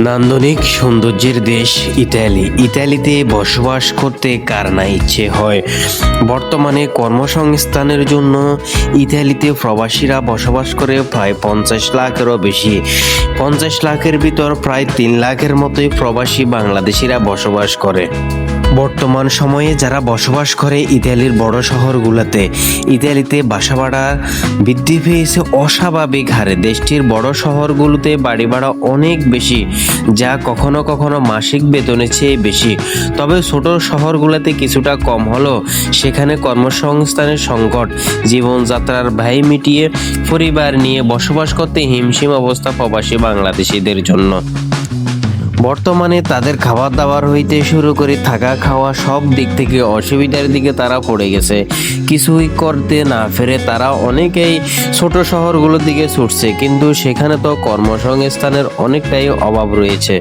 নান্দনিক সৌন্দর্যের দেশ ইতালিতে বসবাস করতে কার না ইচ্ছে হয়। বর্তমানে কর্মসংস্থানের জন্য ইতালিতে প্রবাসীরা বসবাস করে প্রায় 50 লাখেরও বেশি। 50 লাখের ভিতর প্রায় 3 লাখের মতোই প্রবাসী বাংলাদেশিরা বসবাস করে। বর্তমান সময়ে যারা বসবাস করে ইতালির বড় শহরগুলোতে, ইতালিতে বাসা ভাড়া বৃদ্ধি পেয়েছে অস্বাভাবিক হারে। দেশটির বড় শহরগুলোতে বাড়ি ভাড়া অনেক বেশি, যা কখনো কখনো মাসিক বেতনের চেয়ে বেশি। তবে ছোট শহরগুলোতে কিছুটা কম হলেও সেখানে কর্মসংস্থানের সংকট, জীবনযাত্রার ব্যয় মিটিয়ে পরিবার নিয়ে বসবাস করতে হিমশিম অবস্থা প্রবাসী বাংলাদেশিদের জন্য। বর্তমানে তাদের খাবার দাবার হইতে শুরু করে থাকা খাওয়া সব দিক থেকে অসুবিধার দিকে তারা পড়ে গেছে। কিছুই করতে না ফেরে তারা অনেকেই ছোট শহরগুলোর দিকে ছুটছে, কিন্তু সেখানে তো কর্মসংস্থানের অনেকটাই অভাব রয়েছে।